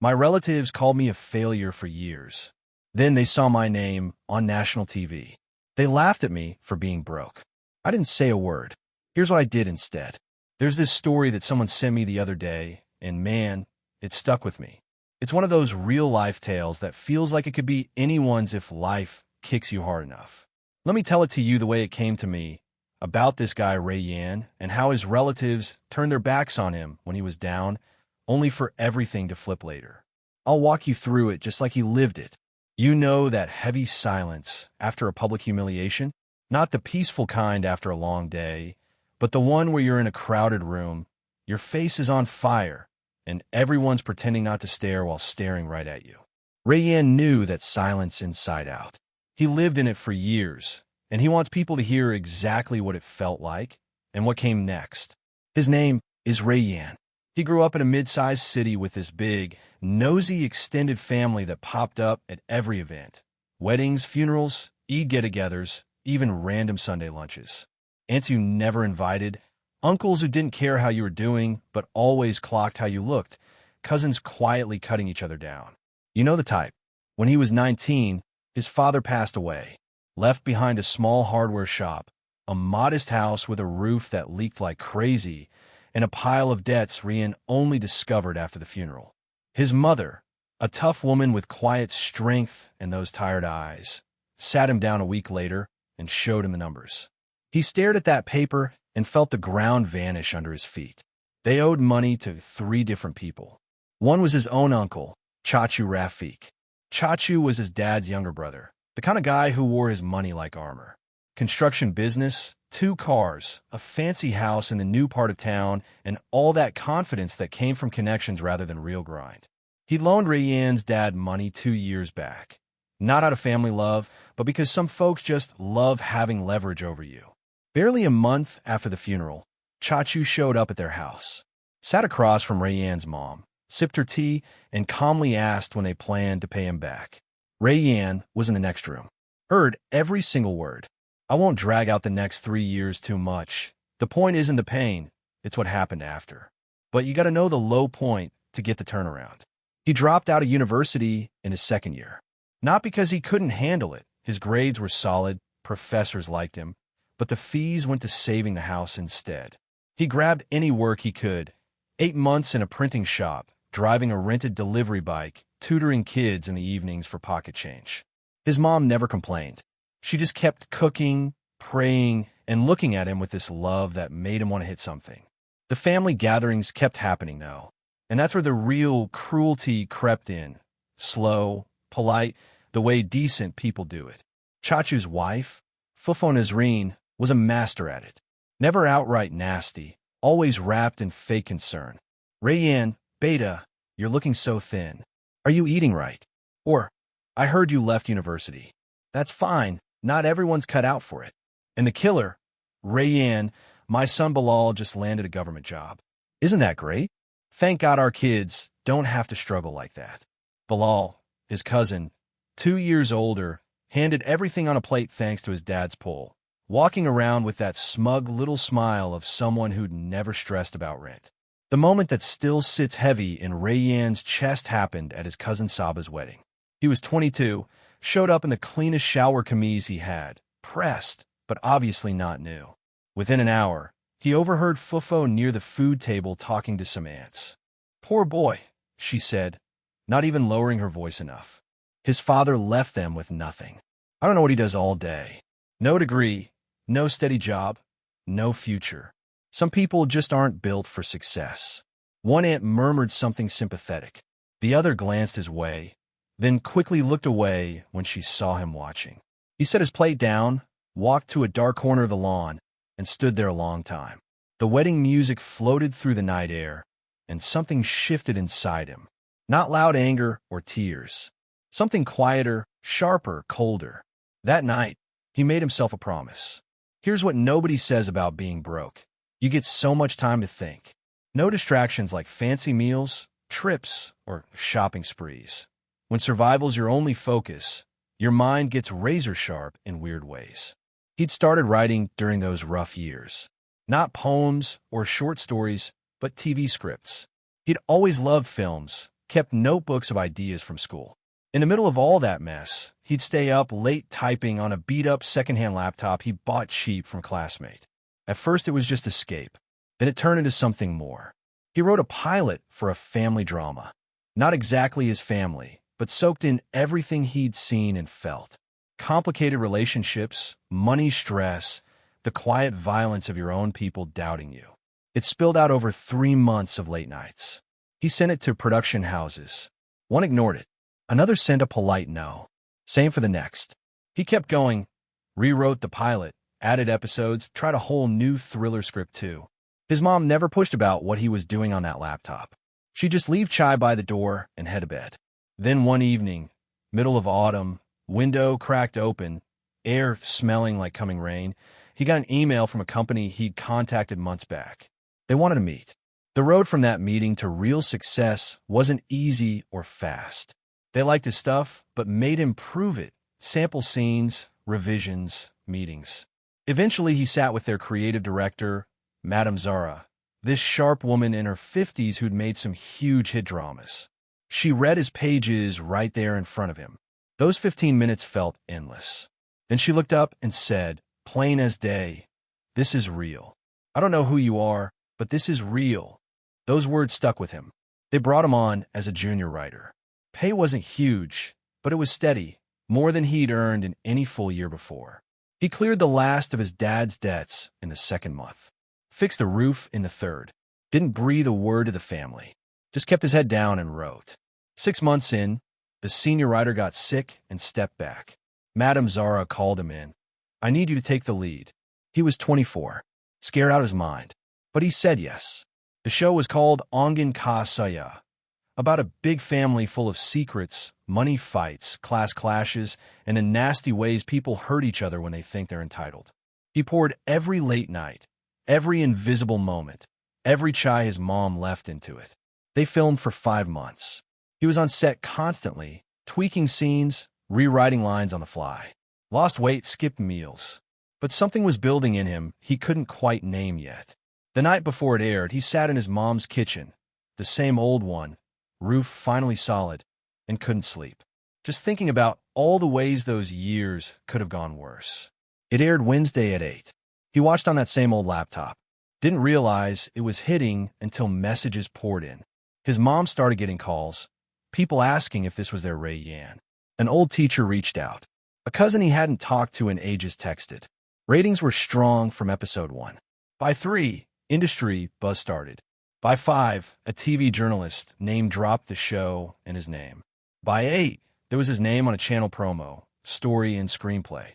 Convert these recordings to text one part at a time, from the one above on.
My relatives called me a failure for years. Then they saw my name on national TV. They laughed at me for being broke. I didn't say a word. Here's what I did instead. There's this story that someone sent me the other day, and man, it stuck with me. It's one of those real-life tales that feels like it could be anyone's if life kicks you hard enough. Let me tell it to you the way it came to me, about this guy Ray Yan and how his relatives turned their backs on him when he was down, only for everything to flip later. I'll walk you through it just like he lived it. You know, that heavy silence after a public humiliation? Not the peaceful kind after a long day, but the one where you're in a crowded room, your face is on fire, and everyone's pretending not to stare while staring right at you. Ray Yan knew that silence inside out. He lived in it for years, and he wants people to hear exactly what it felt like and what came next. His name is Ray Yan. He grew up in a mid-sized city with this big, nosy extended family that popped up at every event. Weddings, funerals, get-togethers, even random Sunday lunches. Aunts you never invited, uncles who didn't care how you were doing but always clocked how you looked, cousins quietly cutting each other down. You know the type. When he was 19, his father passed away, left behind a small hardware shop, a modest house with a roof that leaked like crazy, and a pile of debts Rian only discovered after the funeral. His mother, a tough woman with quiet strength and those tired eyes, sat him down a week later and showed him the numbers. He stared at that paper and felt the ground vanish under his feet. They owed money to 3 different people. One was his own uncle, Chachu Rafik. Chachu was his dad's younger brother, the kind of guy who wore his money like armor. Construction business, 2 cars, a fancy house in the new part of town, and all that confidence that came from connections rather than real grind. He loaned Rayan's dad money 2 years back. Not out of family love, but because some folks just love having leverage over you. Barely a month after the funeral, Chachu showed up at their house, sat across from Rayan's mom, sipped her tea, and calmly asked when they planned to pay him back. Rayan was in the next room, heard every single word. I won't drag out the next 3 years too much. The point isn't the pain, it's what happened after. But you gotta know the low point to get the turnaround. He dropped out of university in his 2nd year. Not because he couldn't handle it. His grades were solid, professors liked him, but the fees went to saving the house instead. He grabbed any work he could. 8 months in a printing shop, driving a rented delivery bike, tutoring kids in the evenings for pocket change. His mom never complained. She just kept cooking, praying, and looking at him with this love that made him want to hit something. The family gatherings kept happening, though, and that's where the real cruelty crept in. Slow, polite, the way decent people do it. Chachu's wife, Fufo Nazreen, was a master at it. Never outright nasty, always wrapped in fake concern. Rayan, Beta, you're looking so thin. Are you eating right? Or, I heard you left university. That's fine. Not everyone's cut out for it. And the killer, Rayan, my son Bilal just landed a government job. Isn't that great? Thank God our kids don't have to struggle like that. Bilal, his cousin, 2 years older, handed everything on a plate thanks to his dad's pull, walking around with that smug little smile of someone who'd never stressed about rent. The moment that still sits heavy in Rayan's chest happened at his cousin Saba's wedding. He was 22, showed up in the cleanest shower camise he had, pressed, but obviously not new. Within an hour, he overheard Fufo near the food table talking to some aunts. Poor boy, she said, not even lowering her voice enough. His father left them with nothing. I don't know what he does all day. No degree, no steady job, no future. Some people just aren't built for success. One aunt murmured something sympathetic. The other glanced his way, then quickly looked away when she saw him watching. He set his plate down, walked to a dark corner of the lawn, and stood there a long time. The wedding music floated through the night air, and something shifted inside him. Not loud anger or tears. Something quieter, sharper, colder. That night, he made himself a promise. Here's what nobody says about being broke. You get so much time to think. No distractions like fancy meals, trips, or shopping sprees. When survival's your only focus, your mind gets razor sharp in weird ways. He'd started writing during those rough years. Not poems or short stories, but TV scripts. He'd always loved films, kept notebooks of ideas from school. In the middle of all that mess, he'd stay up late typing on a beat-up secondhand laptop he bought cheap from a classmate. At first, it was just escape. Then it turned into something more. He wrote a pilot for a family drama. Not exactly his family, but soaked in everything he'd seen and felt. Complicated relationships, money stress, the quiet violence of your own people doubting you. It spilled out over 3 months of late nights. He sent it to production houses. One ignored it. Another sent a polite no. Same for the next. He kept going, rewrote the pilot, added episodes, tried a whole new thriller script too. His mom never pushed about what he was doing on that laptop. She'd just leave chai by the door and head to bed. Then one evening, middle of autumn, window cracked open, air smelling like coming rain, he got an email from a company he'd contacted months back. They wanted to meet. The road from that meeting to real success wasn't easy or fast. They liked his stuff, but made him prove it. Sample scenes, revisions, meetings. Eventually, he sat with their creative director, Madame Zara, this sharp woman in her 50s who'd made some huge hit dramas. She read his pages right there in front of him. Those 15 minutes felt endless. Then she looked up and said, plain as day, "This is real. I don't know who you are, but this is real." Those words stuck with him. They brought him on as a junior writer. Pay wasn't huge, but it was steady, more than he'd earned in any full year before. He cleared the last of his dad's debts in the second month. Fixed the roof in the third. Didn't breathe a word to the family. Just kept his head down and wrote. 6 months in, the senior writer got sick and stepped back. Madame Zara called him in. "I need you to take the lead." He was 24, scared out of his mind. But he said yes. The show was called Ongen Ka Saya, about a big family full of secrets, money fights, class clashes, and the nasty ways people hurt each other when they think they're entitled. He poured every late night, every invisible moment, every chai his mom left into it. They filmed for 5 months. He was on set constantly, tweaking scenes, rewriting lines on the fly. Lost weight, skipped meals. But something was building in him he couldn't quite name yet. The night before it aired, he sat in his mom's kitchen, the same old one, roof finally solid, and couldn't sleep. Just thinking about all the ways those years could have gone worse. It aired Wednesday at 8. He watched on that same old laptop. Didn't realize it was hitting until messages poured in. His mom started getting calls, people asking if this was their Ray Yan. An old teacher reached out. A cousin he hadn't talked to in ages texted. Ratings were strong from episode 1. By 3, industry buzz started. By 5, a TV journalist name-dropped the show and his name. By 8, there was his name on a channel promo, story, and screenplay.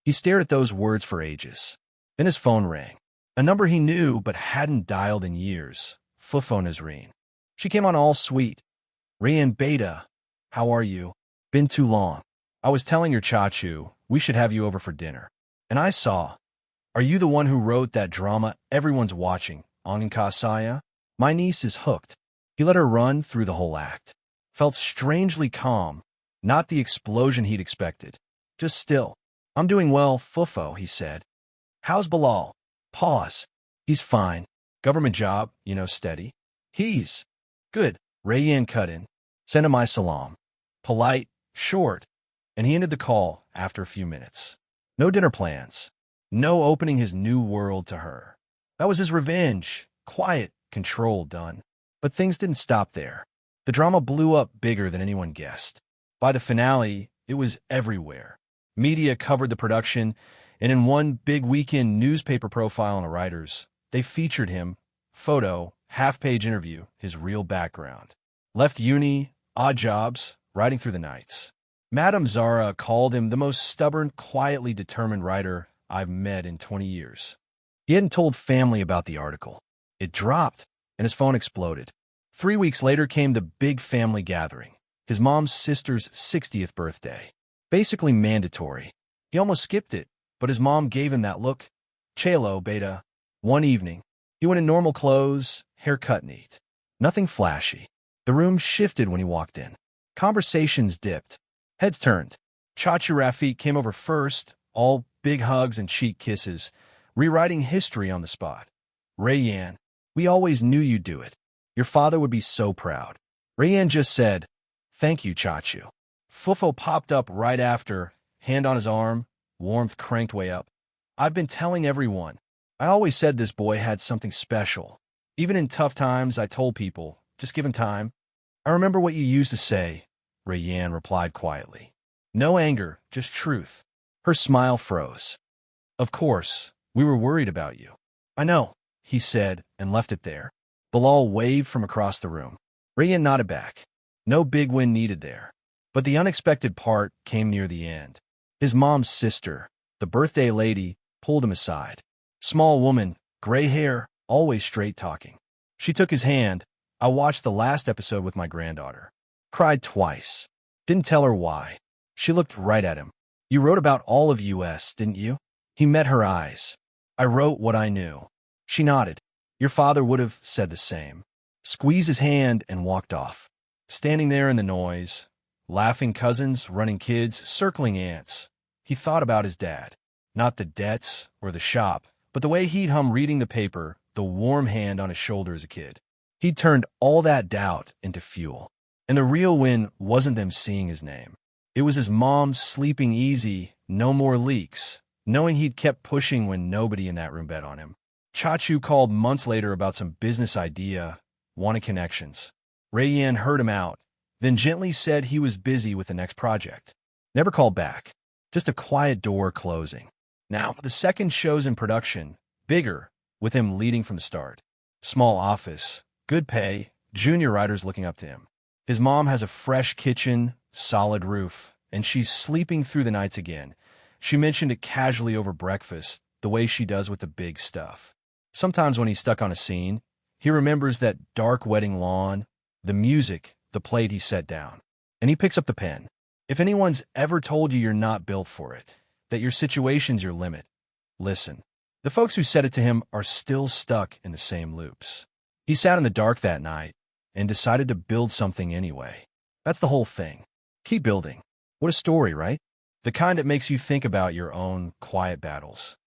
He stared at those words for ages. Then his phone rang. A number he knew but hadn't dialed in years. Fufo Nazreen. She came on all sweet. "Rayan Beta, how are you? Been too long. I was telling your Chachu we should have you over for dinner. And I saw. Are you the one who wrote that drama everyone's watching, Ongen Ka Saya? My niece is hooked." He let her run through the whole act. Felt strangely calm, not the explosion he'd expected. Just still. "I'm doing well, Fufo," he said. "How's Bilal?" Pause. "He's fine. Government job, steady." "He's good." Rayyan cut in. "Send him my salam." Polite, short, and he ended the call after a few minutes. No dinner plans. No opening his new world to her. That was his revenge. Quiet, controlled, done. But things didn't stop there. The drama blew up bigger than anyone guessed. By the finale, it was everywhere. Media covered the production, and in one big weekend newspaper profile on the writers, they featured him, photo, half-page interview, his real background. Left uni, odd jobs, writing through the nights. Madame Zara called him the most stubborn, quietly determined writer I've met in 20 years. He hadn't told family about the article. It dropped, and his phone exploded. 3 weeks later came the big family gathering, his mom's sister's 60th birthday. Basically mandatory. He almost skipped it, but his mom gave him that look. "Chelo, beta." One evening, he went in normal clothes, hair cut neat. Nothing flashy. The room shifted when he walked in. Conversations dipped. Heads turned. Chachu Rafik came over first, all big hugs and cheek kisses, rewriting history on the spot. "Rayyan, we always knew you'd do it. Your father would be so proud." Rayanne just said, "Thank you, Chachu." Fufo popped up right after, hand on his arm, warmth cranked way up. "I've been telling everyone. I always said this boy had something special. Even in tough times, I told people, just give him time." "I remember what you used to say," Rayanne replied quietly. No anger, just truth. Her smile froze. "Of course, we were worried about you." "I know," he said, and left it there. Bilal waved from across the room. Rayanne nodded back. No big win needed there. But the unexpected part came near the end. His mom's sister, the birthday lady, pulled him aside. Small woman, gray hair, always straight-talking. She took his hand. "I watched the last episode with my granddaughter. Cried twice. Didn't tell her why." She looked right at him. "You wrote about all of US, didn't you?" He met her eyes. "I wrote what I knew." She nodded. "Your father would have said the same." Squeezed his hand and walked off. Standing there in the noise, laughing cousins, running kids, circling aunts, he thought about his dad. Not the debts or the shop, but the way he'd hum reading the paper, the warm hand on his shoulder as a kid. He'd turned all that doubt into fuel. And the real win wasn't them seeing his name. It was his mom sleeping easy, no more leaks, knowing he'd kept pushing when nobody in that room bet on him. Chachu called months later about some business idea, wanted connections. Rayanne heard him out, then gently said he was busy with the next project. Never called back. Just a quiet door closing. Now, the second show's in production, bigger, with him leading from the start. Small office, good pay, junior writers looking up to him. His mom has a fresh kitchen, solid roof, and she's sleeping through the nights again. She mentioned it casually over breakfast, the way she does with the big stuff. Sometimes when he's stuck on a scene, he remembers that dark wedding lawn, the music, the plate he set down. And he picks up the pen. If anyone's ever told you you're not built for it, that your situation's your limit, listen. The folks who said it to him are still stuck in the same loops. He sat in the dark that night and decided to build something anyway. That's the whole thing. Keep building. What a story, right? The kind that makes you think about your own quiet battles.